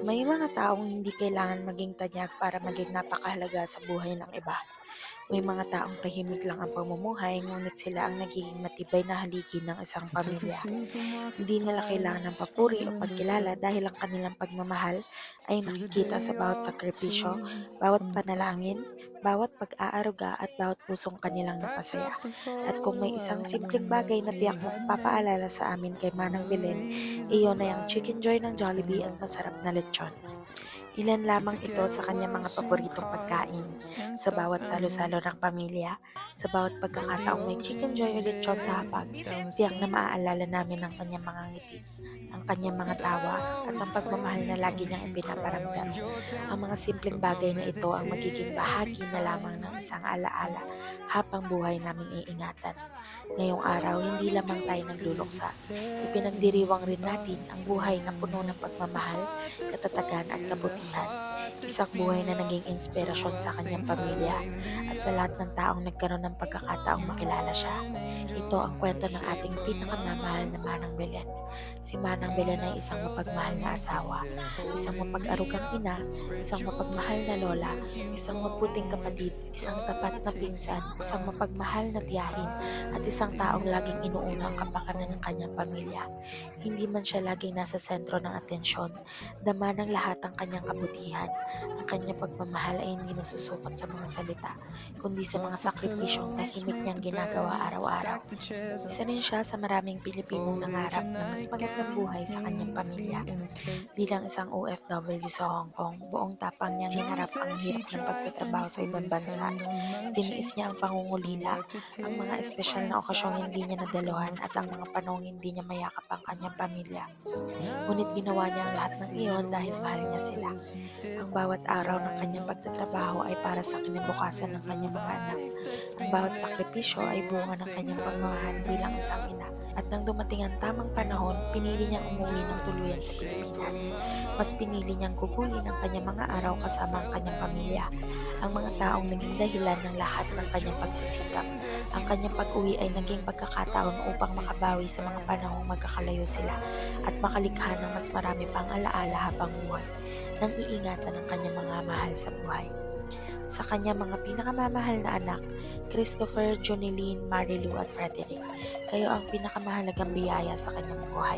May mga taong hindi kailangan maging tanyag para maging napakahalaga sa buhay ng iba. May mga taong tahimik lang ang pamumuhay ngunit sila ang nagiging matibay na haligi ng isang I took the pamilya. supermarket Hindi nila kailangan ng flyers from papuri the o pagkilala windowsill dahil ang kanilang pagmamahal ay to the nakikita sa day bawat I walked sakripisyo, in bawat from the cold. panalangin, bawat pag-aaruga at bawat pusong kanilang Packed napasaya. up the At kung may photo isang simpleng album bagay that na we tiyak na had made papaalala sa amin kay of Manang the Belen, ways of iyon ay ang life chicken joy ng it's been Jollibee at like. masarap na lechon. Ilan Took the lamang ito sa kanyang mga getaway SIM paboritong pagkain. cards and Sa stuffed bawat salo-salo animals. ng pamilya, sa bawat Drove the pagkakataong may chicken oceans joy o of lechon sa hapag, day down the tiyak na sea. maaalala namin ang kanyang mga ngiti, ang kanyang mga tawa Dad at ang always told pagmamahal na me, lagi don't niyang you cry ipinaparamdam. when you're Ang down, mga simpleng but bagay don't na ito ang magiging hesitate every bahagi na lamang ng time. isang alaala habang buhay naming iingatan. Ngayong araw, hindi lamang tayo Cause nagluluksa. it's Ipinagdiriwang rin terrifying natin ang buhay na puno ng pagmamahal, this katatagan at is a kabutihan. heart that's Isang buhay na beating. naging So inspirasyon I sa kanyang sing pamilya at sa lahat hallelujah. ng taong nagkaroon ng pagkakataong You makilala siya. are an Ito angel ang in the kwento ng shape ating of my pinakamamahal na mom. Manang Belen. Si Manang Belen And I ay isang felt mapagmahal that na you asawa, were there isang holding me mapag-arugang up. ina, Spread isang your mapagmahal na wings lola, as you isang mabuting go, and kapatid, isang tapat God na takes pinsan, you isang back. I mapagmahal na say tiyahin, at isang taong laging inuuna ang kapakanan ng hallelujah. kanyang pamilya. Hindi man siya laging nasa sentro ng atensyon, dama ng lahat ang kanyang kabutihan. Ang kanyang pagmamahal ay hindi nasusukat sa mga salita, kundi sa mga Bought the sakripisyong pillows, tahimik made niyang the ginagawa bed, araw-araw. stacked the chairs Isa up, rin siya sa maraming Pilipinong folded your nangarap ng mas magandang buhay nightgowns sa kanyang pamilya. neatly in a cake. Bilang isang OFW sa Hong Kong, buong tapang niyang John hinarap ang said he hirap ng tried, then he pagtatrabaho sa put ibang his bansa. hand on my Tiniis cheek niya ang and pangungulila, wiped a ang mga tear espesyal from na the okasyong hindi niya side of nadaluhan my at ang face. mga panahong hindi niya mayakap ang kanyang pamilya. Ngunit Now ginawa that niya ang I lahat ng see iyon the dahil mahal niya world sila. as you did, Ang bawat araw ng I kanyang know pagtatrabaho ay para sa kinabukasan ng there's a kanyang mga anak. life that's Ang been bawat lived, sakripisyo so ay I bunga ng sing kanyang pagmamahal bilang isang ina. hallelujah. At nang dumating ang tamang panahon, pinili niyang umuwi ng Angel in tuluyan the sa shape of Pilipinas. my Mas mom. pinili niyang gugulin ang kanyang mga araw kasama ang kanyang pamilya, ang mga taong naging Hallelujah. dahilan ng lahat ng Spread kanyang your pagsisikap. wings as Ang you kanyang pag-uwi ay go, naging and pagkakataon God upang takes you makabawi sa mga back. panahong I say magkakalayo sila at makalikha ng mas marami pang alaala habang buhay, nang iingatan ng kanyang mga mahal sa buhay. Sa kanyang mga pinakamamahal na anak, Christopher, Jonilyn, Marilu at Frederick, kayo ang pinakamahalagang biyaya sa kanyang buhay.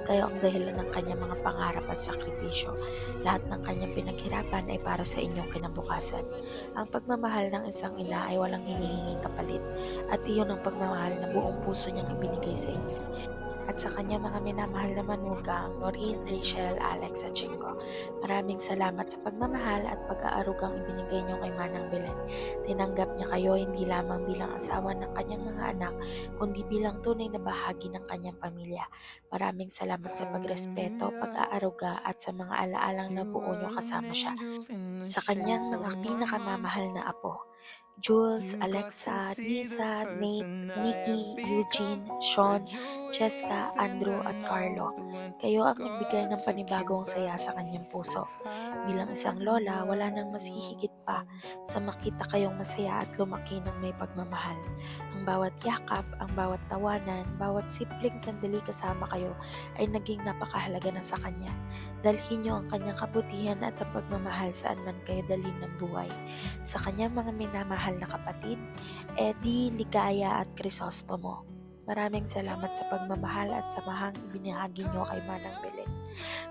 Kayo ang dahilan ng kanyang mga pangarap at sakripisyo. Lahat ng kanyang pinaghirapan ay para sa inyong kinabukasan. Ang pagmamahal ng isang ina ay walang hinihinging kapalit at iyon ang pagmamahal na buong puso niyang ibinigay sa inyo. At sa kanya mga minamahal na manugang, Noreen, Rachel, Alex at Chingo, maraming salamat sa pagmamahal at pag-aarugang ibinigay niyo kay Manang Belen. Tinanggap niya kayo hindi lamang bilang asawa ng kanyang mga anak, kundi bilang tunay na bahagi ng kanyang pamilya. Maraming salamat sa pagrespeto, Hallelujah. pag-aaruga at sa mga alaalang You nabuo niyo are an kasama siya. angel in the Sa shape kanyang of mga my mom. pinakamamahal na apo, Jules, You got to Alexa, see the Nisa, Nate, person I have Nikki, Eugene, become. Sean, The Cheska, joys and Andrew the at Carlo. moments when Kayo ang nagbigay God ng took you panibagong saya back. sa He kanyang said puso. Bilang isang lola, wala nang mas hihigit pa sa makita kayong masaya at lumaki ng may pagmamahal. Ang bawat yakap, ang bawat tawanan, bawat simpleng sandali kasama kayo ay naging napakahalaga na sa kanya. Dalhin niyo ang kanyang kabutihan at ang pagmamahal saan man kayo dalhin ng buhay. Sa kanyang mga minamahal na kapatid, Eddie, Ligaya at Crisostomo. Maraming salamat sa pagmamahal at samahang ibinahagi niyo kay Manang Belen.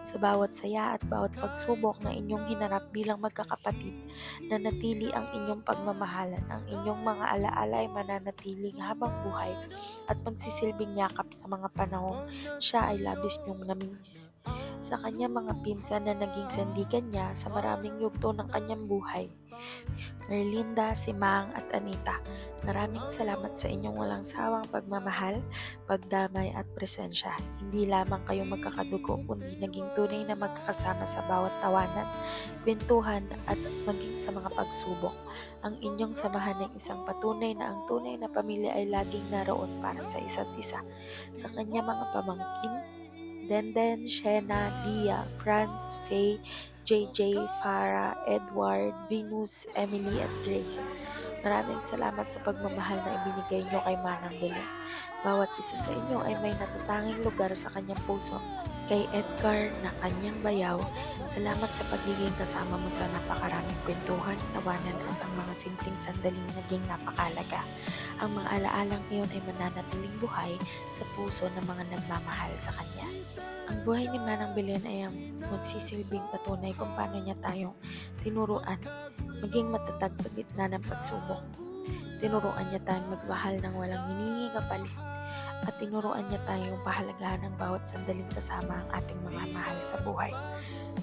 Sa bawat saya at bawat pagsubok na inyong hinarap bilang magkakapatid, nanatili ang inyong pagmamahalan, ang inyong mga alaala ay mananatiling habang buhay at magsisilbing yakap sa mga panahong siya ay labis niyong namimiss. Sa kanyang mga pinsan na naging sandigan niya sa maraming yugto ng kanyang buhay, Merlinda, Simang at Anita, maraming salamat sa inyong walang sawang pagmamahal, pagdamay at presensya. Hindi lamang kayo magkakadugo kundi naging tunay na magkakasama sa bawat tawanan, kwentuhan at maging sa mga pagsubok. Ang inyong samahan ng isang patunay na ang tunay na pamilya ay laging naroon para sa isa't isa. Sa kanya mga pamangkin, Denden, Shena, Lia, Franz, Faye, JJ, Farah, Edward, Venus, Emily at Grace. Maraming salamat sa pagmamahal na ibinigay niyo kay Manang Belen. Bawat isa sa inyo ay may natatanging lugar sa kanyang puso. Kay Edgar na kanyang bayaw, salamat sa pagiging kasama mo sa napakaraming kwentuhan, tawanan at ang mga simpleng sandaling naging napakalaga. Ang mga alaalang iyon ay mananatiling buhay sa puso ng mga nagmamahal sa kanya. Ang buhay ni Manang Belen ay ang magsisilbing patunay kung paano niya tayong tinuruan maging matatag sa gitna ng pagsubok. Tinuruan niya tayong magmahal ng walang hinihingi kapalit at tinuruan niya tayong pahalagahan ng bawat sandaling kasama ang ating mga mahal sa buhay.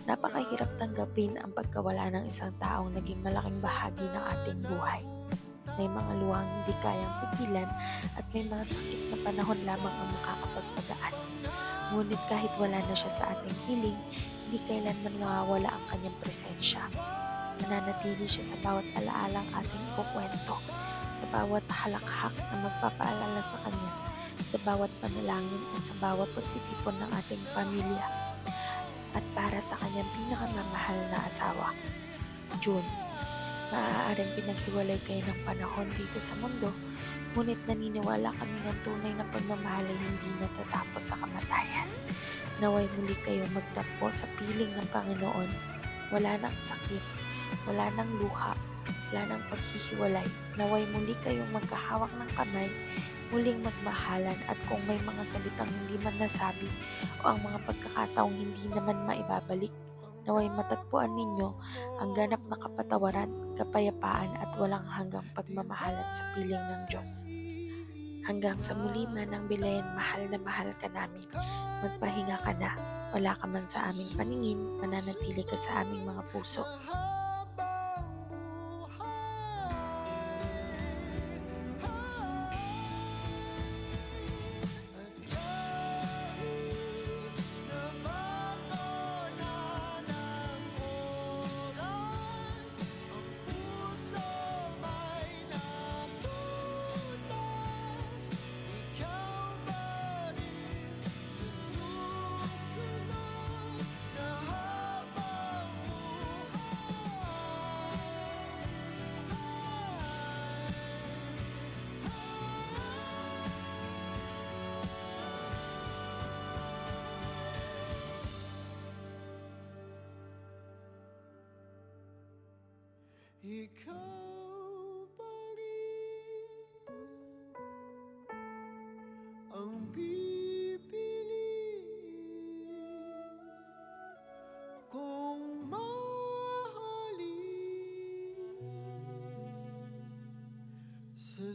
Napakahirap tanggapin ang pagkawala ng isang taong naging malaking bahagi ng ating buhay. May mga luhang hindi kayang pigilan at may mga sakit na panahon lamang ang makakapagpagaan. Ngunit kahit wala na siya sa ating piling, hindi kailanman mawawala ang kanyang presensya. Mananatili siya sa bawat alaalang ating ikukwento, sa bawat halakhak na magpapaalala sa kanya, sa bawat panalangin at sa bawat pagtitipon ng ating pamilya. At para sa kanyang pinakamamahal na asawa, June. Maaaring pinaghiwalay kayo ng panahon dito sa mundo, ngunit naniniwala kami ng tunay na pagmamahal ay hindi natatapos sa kamatayan. Naway muli kayo magtagpo sa piling ng Panginoon. Wala nang sakit, wala nang luha, wala nang paghihiwalay. Naway muli kayong magkahawak ng kamay, muling magmahalan at kung may mga salitang hindi man nasabi o ang mga pagkakataong hindi naman maibabalik, naway matagpuan ninyo ang ganap na kapatawaran, kapayapaan at walang hanggang pagmamahalan sa piling ng Diyos. Hanggang sa muli, Manang Belen, mahal na mahal ka namin. Magpahinga ka na. Wala ka man sa aming paningin, mananatili ka sa aming mga puso. Ikaw pa rin ang pipiliin kong mahalin sa